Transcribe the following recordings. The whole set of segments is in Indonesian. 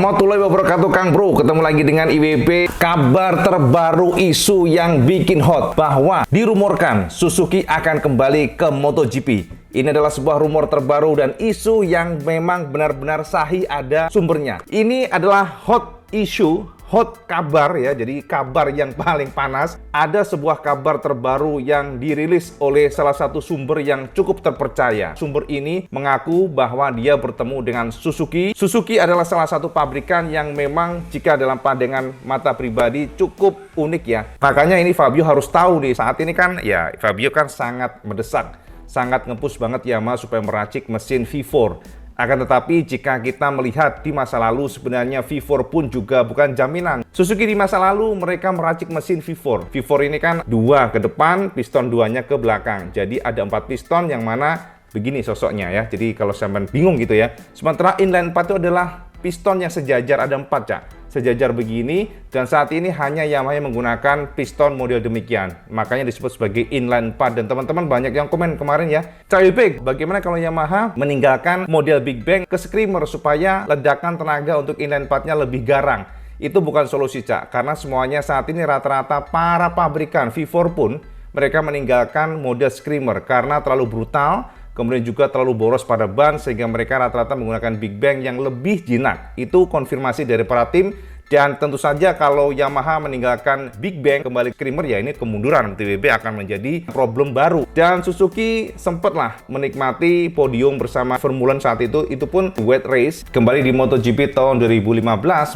warahmatullahi wabarakatuh Kang Bro. Ketemu lagi dengan IWB. Kabar terbaru isu yang bikin hot bahwa dirumorkan Suzuki akan kembali ke MotoGP. Ini adalah sebuah rumor terbaru dan isu yang memang benar-benar sahih, ada sumbernya. Ini adalah hot issue, hot kabar ya, jadi kabar yang paling panas. Ada sebuah kabar terbaru yang dirilis oleh salah satu sumber yang cukup terpercaya. Sumber ini mengaku bahwa dia bertemu dengan Suzuki. Suzuki adalah salah satu pabrikan yang memang jika dalam pandangan mata pribadi cukup unik ya. Makanya ini Fabio harus tahu nih, saat ini kan ya Fabio kan sangat mendesak, sangat nge-push banget Yamaha supaya meracik mesin V4. Akan tetapi jika kita melihat di masa lalu sebenarnya V4 pun juga bukan jaminan. Suzuki di masa lalu mereka meracik mesin V4. V4 ini kan dua ke depan, piston duanya ke belakang. Jadi ada 4 piston yang mana begini sosoknya ya. Jadi kalau sampean bingung gitu ya. Sementara inline 4 itu adalah piston yang sejajar, ada 4 Cak. Sejajar begini, dan saat ini hanya Yamaha yang menggunakan piston model demikian. Makanya disebut sebagai inline 4, dan teman-teman banyak yang komen kemarin ya, Cak Big, bagaimana kalau Yamaha meninggalkan model Big Bang ke Screamer supaya ledakan tenaga untuk inline 4-nya lebih garang? Itu bukan solusi Cak, karena semuanya saat ini rata-rata para pabrikan V4 pun mereka meninggalkan model Screamer karena terlalu brutal, kemudian juga terlalu boros pada ban, sehingga mereka rata-rata menggunakan Big Bang yang lebih jinak. Itu konfirmasi dari para tim. Dan tentu saja kalau Yamaha meninggalkan Big Bang kembali ke Screamer, ya ini kemunduran TWB akan menjadi problem baru. Dan Suzuki sempatlah menikmati podium bersama Formula 1 saat itu pun wet race. Kembali di MotoGP tahun 2015,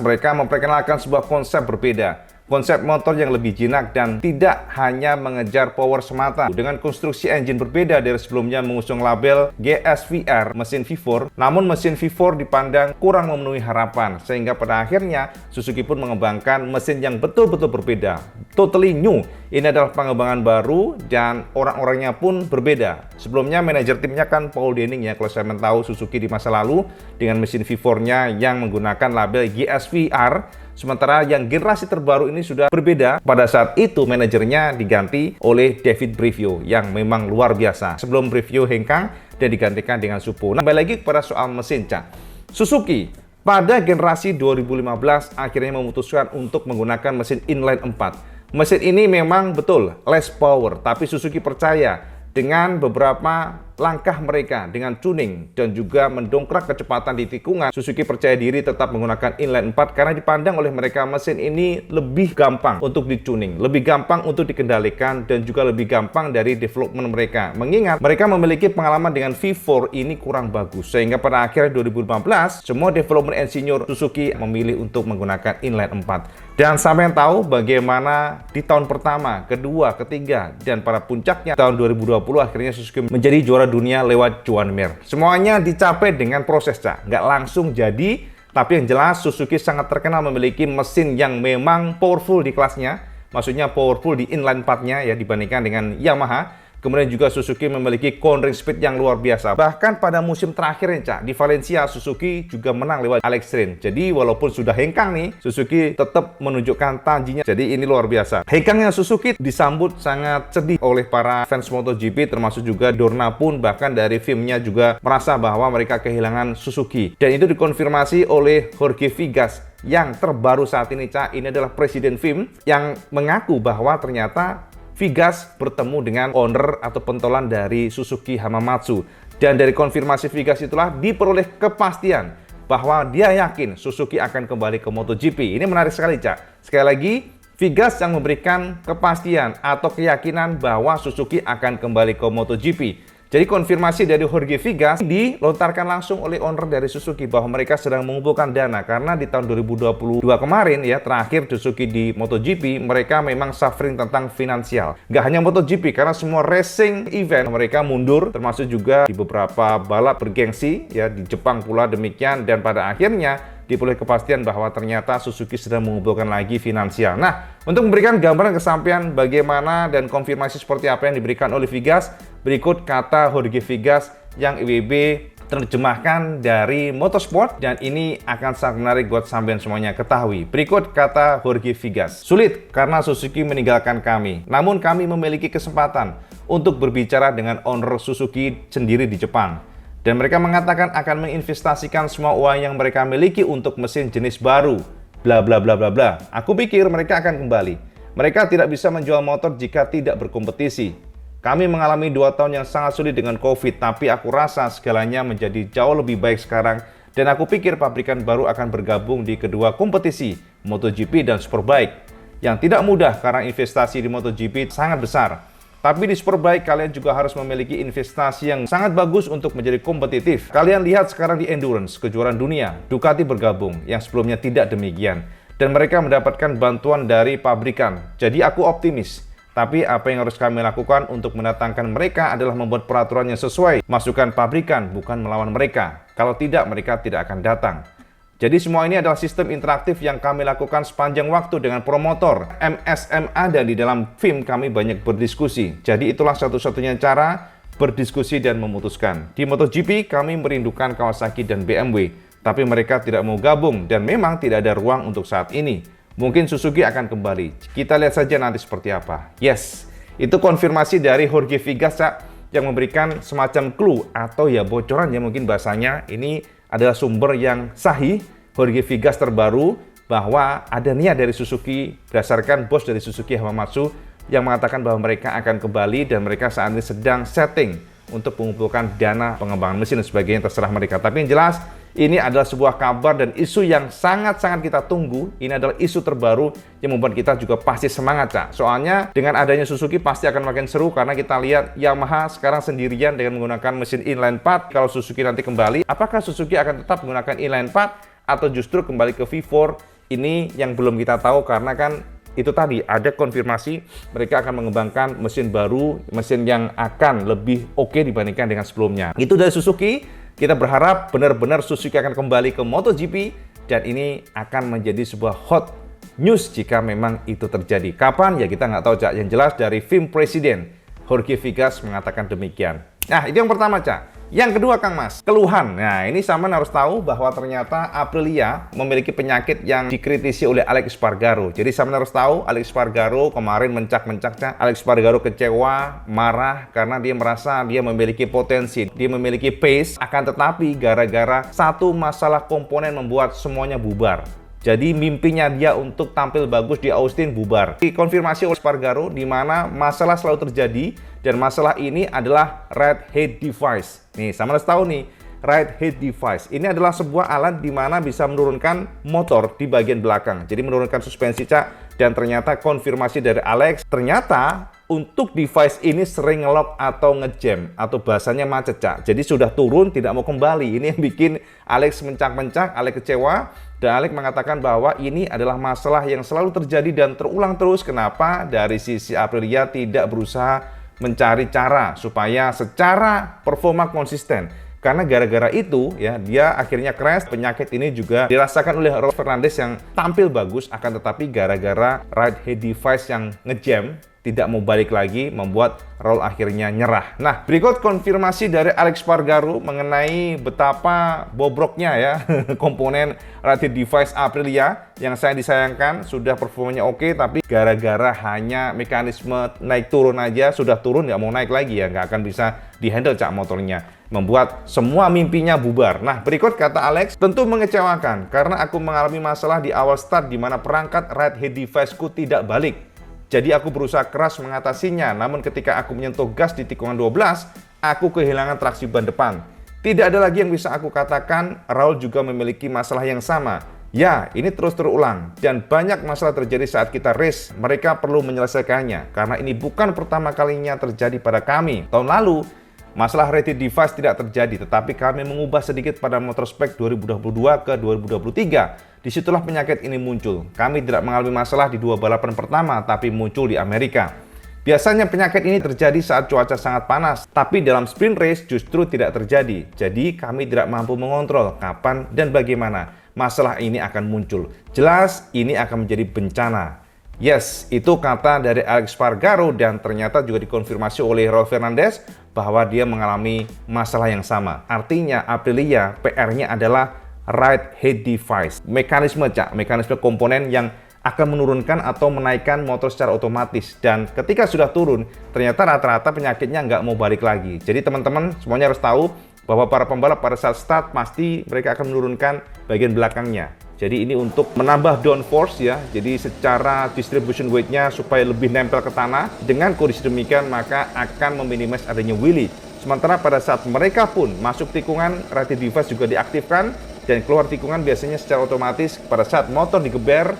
mereka memperkenalkan sebuah konsep berbeda. Konsep motor yang lebih jinak dan tidak hanya mengejar power semata. Dengan konstruksi engine berbeda dari sebelumnya mengusung label GSVR mesin V4, namun mesin V4 dipandang kurang memenuhi harapan, sehingga pada akhirnya Suzuki pun mengembangkan mesin yang betul-betul berbeda, totally new. Ini adalah pengembangan baru dan orang-orangnya pun berbeda. Sebelumnya manajer timnya kan Paul Denning ya, kalau saya tahu Suzuki di masa lalu dengan mesin V4-nya yang menggunakan label GSVR. Sementara yang generasi terbaru ini sudah berbeda. Pada saat itu manajernya diganti oleh David Brivio yang memang luar biasa. Sebelum Brivio hengkang dan digantikan dengan Suppo. Nah, kembali lagi kepada soal mesin Cak. Suzuki pada generasi 2015 akhirnya memutuskan untuk menggunakan mesin inline 4. Mesin ini memang betul less power, tapi Suzuki percaya dengan beberapa langkah mereka dengan tuning dan juga mendongkrak kecepatan di tikungan, Suzuki percaya diri tetap menggunakan inline 4 karena dipandang oleh mereka mesin ini lebih gampang untuk dituning, lebih gampang untuk dikendalikan, dan juga lebih gampang dari development mereka. Mengingat mereka memiliki pengalaman dengan V4 ini kurang bagus, sehingga pada akhir 2015 semua development engineer Suzuki memilih untuk menggunakan inline 4. Dan sampai tahu bagaimana di tahun pertama, kedua, ketiga, dan pada puncaknya tahun 2020 akhirnya Suzuki menjadi juara dunia lewat Joan Mir. Semuanya dicapai dengan proses Cak, nggak langsung jadi, tapi yang jelas Suzuki sangat terkenal memiliki mesin yang memang powerful di kelasnya, maksudnya powerful di inline 4-nya ya dibandingkan dengan Yamaha. Kemudian juga Suzuki memiliki cornering speed yang luar biasa. Bahkan pada musim terakhir nih Cak, di Valencia Suzuki juga menang lewat Alex Rins. Jadi walaupun sudah hengkang nih, Suzuki tetap menunjukkan tajinya. Jadi ini luar biasa. Hengkangnya Suzuki disambut sangat sedih oleh para fans MotoGP, termasuk juga Dorna pun, bahkan dari filmnya juga merasa bahwa mereka kehilangan Suzuki. Dan itu dikonfirmasi oleh Jorge Vigas yang terbaru saat ini Cak. Ini adalah presiden film yang mengaku bahwa ternyata Vigas bertemu dengan owner atau pentolan dari Suzuki Hamamatsu. Dan dari konfirmasi Vigas itulah diperoleh kepastian bahwa dia yakin Suzuki akan kembali ke MotoGP. Ini menarik sekali Cak. Sekali lagi, Vigas yang memberikan kepastian atau keyakinan bahwa Suzuki akan kembali ke MotoGP. Jadi konfirmasi dari Jorge Vigas dilontarkan langsung oleh owner dari Suzuki bahwa mereka sedang mengumpulkan dana karena di tahun 2022 kemarin ya, terakhir Suzuki di MotoGP, mereka memang suffering tentang finansial. Gak hanya MotoGP, karena semua racing event mereka mundur, termasuk juga di beberapa balap bergengsi ya di Jepang pula demikian, dan pada akhirnya diperoleh kepastian bahwa ternyata Suzuki sedang mengumpulkan lagi finansial. Nah, untuk memberikan gambaran kesampaian bagaimana dan konfirmasi seperti apa yang diberikan oleh Vigas, berikut kata Jorge Vigas yang IWB terjemahkan dari Motorsport, dan ini akan sangat menarik buat sampean semuanya ketahui. Berikut kata Jorge Vigas. Sulit karena Suzuki meninggalkan kami, namun kami memiliki kesempatan untuk berbicara dengan owner Suzuki sendiri di Jepang. Dan mereka mengatakan akan menginvestasikan semua uang yang mereka miliki untuk mesin jenis baru. Bla bla bla bla bla. Aku pikir mereka akan kembali. Mereka tidak bisa menjual motor jika tidak berkompetisi. Kami mengalami 2 tahun yang sangat sulit dengan COVID, tapi aku rasa segalanya menjadi jauh lebih baik sekarang. Dan aku pikir pabrikan baru akan bergabung di kedua kompetisi, MotoGP dan Superbike. Yang tidak mudah karena investasi di MotoGP sangat besar. Tapi di Superbike kalian juga harus memiliki investasi yang sangat bagus untuk menjadi kompetitif. Kalian lihat sekarang di Endurance, kejuaraan dunia, Ducati bergabung, yang sebelumnya tidak demikian. Dan mereka mendapatkan bantuan dari pabrikan. Jadi aku optimis. Tapi apa yang harus kami lakukan untuk mendatangkan mereka adalah membuat peraturan yang sesuai. Masukan pabrikan, bukan melawan mereka. Kalau tidak, mereka tidak akan datang. Jadi semua ini adalah sistem interaktif yang kami lakukan sepanjang waktu dengan promotor, MSMA, dan di dalam FIM kami banyak berdiskusi. Jadi itulah satu-satunya cara berdiskusi dan memutuskan. Di MotoGP kami merindukan Kawasaki dan BMW, tapi mereka tidak mau gabung dan memang tidak ada ruang untuk saat ini. Mungkin Suzuki akan kembali. Kita lihat saja nanti seperti apa. Yes, itu konfirmasi dari Jorge Vigas, yang memberikan semacam clue atau ya bocoran ya mungkin bahasanya. Ini adalah sumber yang sahih, Jorge Vigas terbaru, bahwa ada niat dari Suzuki berdasarkan bos dari Suzuki Hamamatsu yang mengatakan bahwa mereka akan kembali dan mereka saat ini sedang setting untuk mengumpulkan dana pengembangan mesin dan sebagainya, terserah mereka. Tapi yang jelas ini adalah sebuah kabar dan isu yang sangat-sangat kita tunggu. Ini adalah isu terbaru yang membuat kita juga pasti semangat, Cak. Soalnya dengan adanya Suzuki pasti akan makin seru karena kita lihat Yamaha sekarang sendirian dengan menggunakan mesin inline 4. Kalau Suzuki nanti kembali, apakah Suzuki akan tetap menggunakan inline 4 atau justru kembali ke V4? Ini yang belum kita tahu karena kan itu tadi ada konfirmasi mereka akan mengembangkan mesin baru, mesin yang akan lebih oke dibandingkan dengan sebelumnya. Itu dari Suzuki. Kita berharap benar-benar Suzuki akan kembali ke MotoGP dan ini akan menjadi sebuah hot news jika memang itu terjadi. Kapan? Ya kita nggak tahu, Cak. Yang jelas dari FIM Presiden Jorge Vigas mengatakan demikian. Nah, itu yang pertama, Cak. Yang kedua, Kang Mas, keluhan. Nah, ini Saman harus tahu bahwa ternyata Aprilia memiliki penyakit yang dikritisi oleh Alex Espargaro. Jadi Saman harus tahu, Alex Espargaro kemarin mencak-mencaknya. Alex Espargaro kecewa, marah karena dia merasa dia memiliki potensi, dia memiliki pace, akan tetapi gara-gara satu masalah komponen membuat semuanya bubar. Jadi mimpinya dia untuk tampil bagus di Austin bubar. Dikonfirmasi oleh Espargaro di mana masalah selalu terjadi dan masalah ini adalah ride height device. Nih, sama harus tahu nih, ride height device ini adalah sebuah alat di mana bisa menurunkan motor di bagian belakang. Jadi menurunkan suspensi, Cak. Dan ternyata konfirmasi dari Alex, ternyata untuk device ini sering ngelock atau ngejam atau bahasanya macet, Cak. Jadi sudah turun tidak mau kembali. Ini yang bikin Alex mencak-mencak, Alex kecewa. Dan Alex mengatakan bahwa ini adalah masalah yang selalu terjadi dan terulang terus. Kenapa? Dari sisi Aprilia tidak berusaha mencari cara supaya secara performa konsisten. Karena gara-gara itu ya dia akhirnya crash. Penyakit ini juga dirasakan oleh Raul Fernandez yang tampil bagus, akan tetapi gara-gara ride height device yang ngejam tidak mau balik lagi, membuat Raul akhirnya nyerah. Nah, berikut konfirmasi dari Alex Espargaro mengenai betapa bobroknya ya komponen ride height device Aprilia yang sangat disayangkan. Sudah performanya oke, tapi gara-gara hanya mekanisme naik turun aja, sudah turun nggak mau naik lagi ya, nggak akan bisa dihandle, Cak, motornya. Membuat semua mimpinya bubar. Nah, berikut kata Alex, tentu mengecewakan karena aku mengalami masalah di awal start di mana perangkat ride height device-ku tidak balik. Jadi aku berusaha keras mengatasinya, namun ketika aku menyentuh gas di tikungan 12, aku kehilangan traksi ban depan. Tidak ada lagi yang bisa aku katakan. Raul juga memiliki masalah yang sama. Ya, ini terus terulang dan banyak masalah terjadi saat kita race. Mereka perlu menyelesaikannya karena ini bukan pertama kalinya terjadi pada kami. Tahun lalu masalah rated device tidak terjadi, tetapi kami mengubah sedikit pada motorspek 2022 ke 2023. Disitulah penyakit ini muncul. Kami tidak mengalami masalah di 2 balapan pertama, tapi muncul di Amerika. Biasanya penyakit ini terjadi saat cuaca sangat panas, tapi dalam sprint race justru tidak terjadi. Jadi kami tidak mampu mengontrol kapan dan bagaimana masalah ini akan muncul. Jelas ini akan menjadi bencana. Yes, itu kata dari Alex Espargaro dan ternyata juga dikonfirmasi oleh Raul Fernandez bahwa dia mengalami masalah yang sama. Artinya Aprilia PR-nya adalah ride height device. Mekanisme, Cak, mekanisme komponen yang akan menurunkan atau menaikkan motor secara otomatis. Dan ketika sudah turun, ternyata rata-rata penyakitnya nggak mau balik lagi. Jadi teman-teman semuanya harus tahu bahwa para pembalap pada saat start pasti mereka akan menurunkan bagian belakangnya. Jadi ini untuk menambah downforce ya, jadi secara distribution weight-nya supaya lebih nempel ke tanah. Dengan kondisi demikian maka akan meminimais adanya wheelie. Sementara pada saat mereka pun masuk tikungan, radio device juga diaktifkan dan keluar tikungan biasanya secara otomatis pada saat motor digeber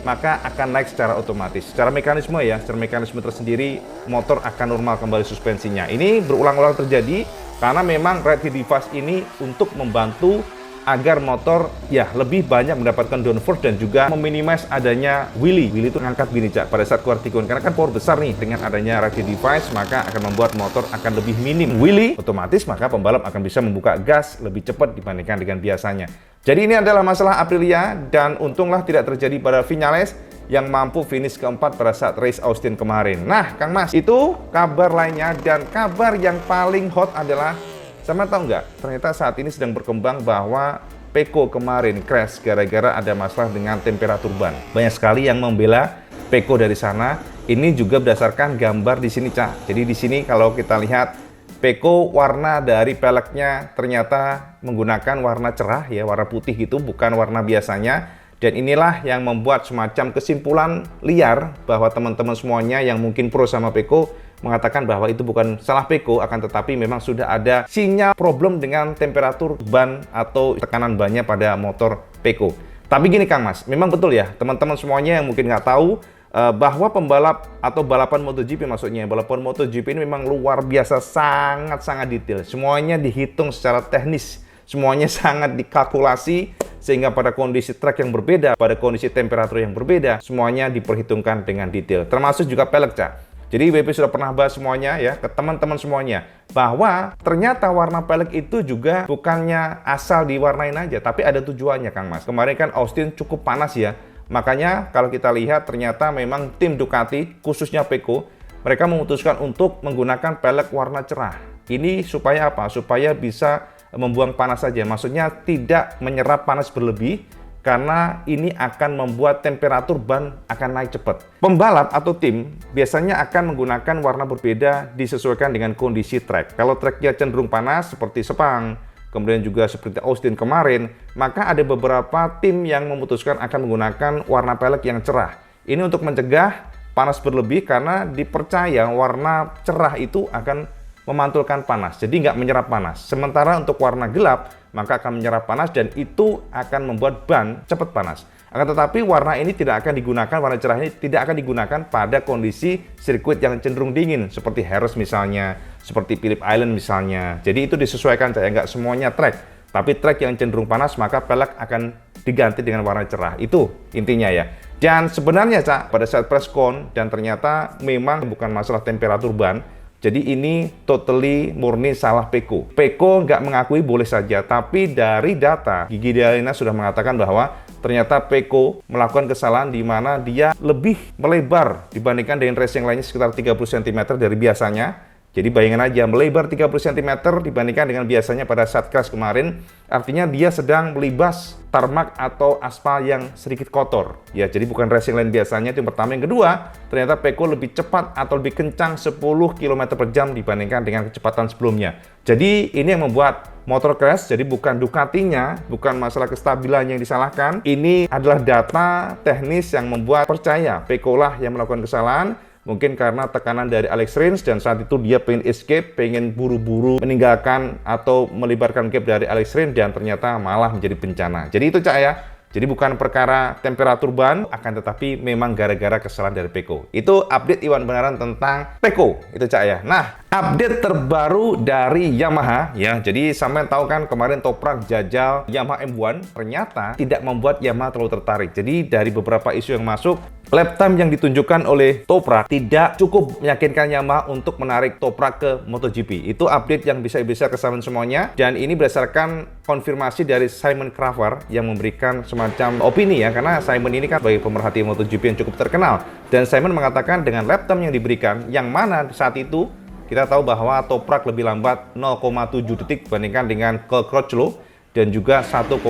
maka akan naik secara otomatis. Secara mekanisme ya, secara mekanisme tersendiri motor akan normal kembali suspensinya. Ini berulang-ulang terjadi karena memang radio device ini untuk membantu agar motor ya lebih banyak mendapatkan downforce dan juga meminimais adanya wheelie. Wheelie itu ngangkat gini Cak pada saat keluar tikungan, karena kan power besar nih. Dengan adanya radio device maka akan membuat motor akan lebih minim wheelie, otomatis maka pembalap akan bisa membuka gas lebih cepat dibandingkan dengan biasanya. Jadi ini adalah masalah Aprilia dan untunglah tidak terjadi pada Viñales yang mampu finish keempat pada saat race Austin kemarin. Nah Kang Mas, itu kabar lainnya, dan kabar yang paling hot adalah, sama tahu nggak, ternyata saat ini sedang berkembang bahwa Pecco kemarin crash gara-gara ada masalah dengan temperatur ban. Banyak sekali yang membela Pecco dari sana. Ini juga berdasarkan gambar di sini, Cak. Jadi di sini kalau kita lihat Pecco warna dari peleknya ternyata menggunakan warna cerah ya, warna putih gitu, bukan warna biasanya. Dan inilah yang membuat semacam kesimpulan liar bahwa teman-teman semuanya yang mungkin pro sama Pecco mengatakan bahwa itu bukan salah Pecco, akan tetapi memang sudah ada sinyal problem dengan temperatur ban atau tekanan bannya pada motor Pecco. Tapi gini Kang Mas, memang betul ya teman-teman semuanya yang mungkin nggak tahu bahwa pembalap atau balapan MotoGP, maksudnya balapan MotoGP ini memang luar biasa, sangat-sangat detail. Semuanya dihitung secara teknis, semuanya sangat dikalkulasi, sehingga pada kondisi track yang berbeda, pada kondisi temperatur yang berbeda, semuanya diperhitungkan dengan detail. Termasuk juga pelek, Cak. Jadi WP sudah pernah bahas semuanya ya ke teman-teman semuanya, bahwa ternyata warna pelek itu juga bukannya asal diwarnain aja, tapi ada tujuannya Kang Mas. Kemarin kan Austin cukup panas ya, makanya kalau kita lihat ternyata memang tim Ducati, khususnya Pecco, mereka memutuskan untuk menggunakan pelek warna cerah. Ini supaya apa? Supaya bisa membuang panas saja, maksudnya tidak menyerap panas berlebih, karena ini akan membuat temperatur ban akan naik cepat. Pembalap atau tim biasanya akan menggunakan warna berbeda disesuaikan dengan kondisi track. Kalau tracknya cenderung panas seperti Sepang, kemudian juga seperti Austin kemarin, maka ada beberapa tim yang memutuskan akan menggunakan warna pelek yang cerah. Ini untuk mencegah panas berlebih karena dipercaya warna cerah itu akan memantulkan panas, jadi nggak menyerap panas. Sementara untuk warna gelap, maka akan menyerap panas dan itu akan membuat ban cepat panas. Akan tetapi warna ini tidak akan digunakan, warna cerah ini tidak akan digunakan pada kondisi sirkuit yang cenderung dingin, seperti Jerez misalnya, seperti Phillip Island misalnya. Jadi itu disesuaikan, saya nggak semuanya track. Tapi track yang cenderung panas, maka pelek akan diganti dengan warna cerah. Itu intinya ya. Dan sebenarnya, Cak, pada saat press con, dan ternyata memang bukan masalah temperatur ban, jadi ini totally murni salah Pecco. Pecco nggak mengakui boleh saja, tapi dari data Gigi D'Alena sudah mengatakan bahwa ternyata Pecco melakukan kesalahan di mana dia lebih melebar dibandingkan dengan race yang lainnya sekitar 30 cm dari biasanya. Jadi bayangin aja, melebar 30 cm dibandingkan dengan biasanya pada saat crash kemarin, artinya dia sedang melibas tarmac atau aspal yang sedikit kotor. Ya, jadi bukan race yang lain biasanya, itu yang pertama. Yang kedua, ternyata Pecco lebih cepat atau lebih kencang 10 km per jam dibandingkan dengan kecepatan sebelumnya. Jadi ini yang membuat motor crash, jadi bukan Ducatinya, bukan masalah kestabilan yang disalahkan. Ini adalah data teknis yang membuat percaya Pecco lah yang melakukan kesalahan. Mungkin karena tekanan dari Alex Rins dan saat itu dia pengen escape, pengen buru-buru meninggalkan atau melebarkan gap dari Alex Rins dan ternyata malah menjadi bencana. Jadi itu Cak ya. Jadi bukan perkara temperatur ban, akan tetapi memang gara-gara kesalahan dari Pecco. Itu update Iwan Benaran tentang Pecco, itu Cak ya. Nah, update terbaru dari Yamaha ya. Jadi sampai tahu kan kemarin Toprak jajal Yamaha M1, ternyata tidak membuat Yamaha terlalu tertarik. Jadi dari beberapa isu yang masuk, lap time yang ditunjukkan oleh Toprak tidak cukup meyakinkan Yamaha untuk menarik Toprak ke MotoGP. Itu update yang bisa kesamaan semuanya, dan ini berdasarkan konfirmasi dari Simon Craver yang memberikan semacam opini ya, karena Simon ini kan sebagai pemerhati MotoGP yang cukup terkenal, dan Simon mengatakan dengan lap time yang diberikan, yang mana saat itu kita tahu bahwa Toprak lebih lambat 0,7 detik dibandingkan dengan Crutchlow, dan juga 1,4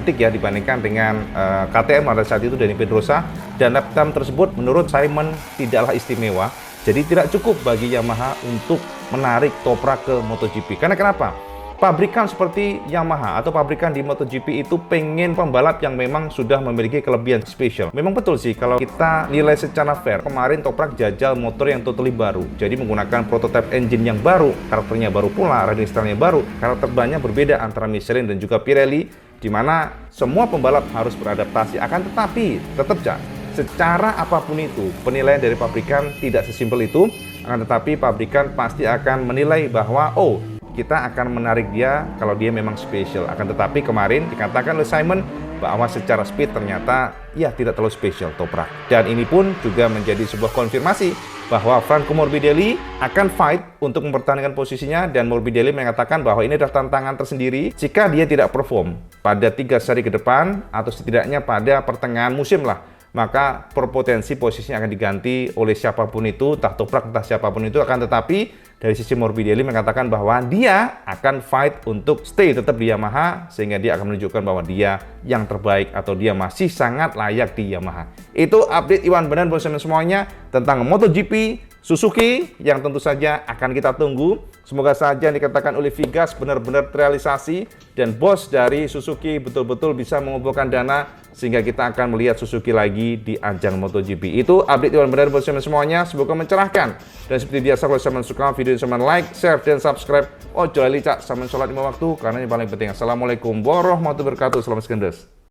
detik ya dibandingkan dengan KTM pada saat itu Dani Pedrosa, dan lap time tersebut menurut Simon tidaklah istimewa, jadi tidak cukup bagi Yamaha untuk menarik Toprak ke MotoGP. Karena kenapa? pabrikan seperti Yamaha atau pabrikan di MotoGP itu pengen pembalap yang memang sudah memiliki kelebihan spesial. Memang betul sih kalau kita nilai secara fair, kemarin Toprak jajal motor yang totally baru. Jadi menggunakan prototype engine yang baru, karakternya baru pula, riding style-nya baru, karakter bannya berbeda antara Michelin dan juga Pirelli, di mana semua pembalap harus beradaptasi. Akan tetapi, tetap secara apapun itu, penilaian dari pabrikan tidak sesimpel itu. Akan tetapi pabrikan pasti akan menilai bahwa kita akan menarik dia kalau dia memang spesial. Akan tetapi kemarin dikatakan oleh Simon bahwa secara speed ternyata ya tidak terlalu spesial Toprak. Dan ini pun juga menjadi sebuah konfirmasi bahwa Franco Morbidelli akan fight untuk mempertahankan posisinya, dan Morbidelli mengatakan bahwa ini adalah tantangan tersendiri jika dia tidak perform pada 3 seri ke depan atau setidaknya pada pertengahan musim lah, maka berpotensi posisinya akan diganti oleh siapapun itu, entah Toprak entah siapapun itu. Akan tetapi dari sisi Morbidelli mengatakan bahwa dia akan fight untuk stay tetap di Yamaha, sehingga dia akan menunjukkan bahwa dia yang terbaik atau dia masih sangat layak di Yamaha. Itu update Iwan Benar bersama semuanya tentang MotoGP Suzuki yang tentu saja akan kita tunggu. Semoga saja yang dikatakan oleh Vigas benar-benar terrealisasi dan bos dari Suzuki betul-betul bisa mengumpulkan dana sehingga kita akan melihat Suzuki lagi di ajang MotoGP. Itu update Iwan Benar bersama semuanya. Semoga mencerahkan. Dan seperti biasa, kalau teman suka video ini, teman like, share, dan subscribe. Ojo lali cak, sama sholat 5 waktu karena ini paling penting. Assalamualaikum warahmatullahi wabarakatuh. Selamat sekendes.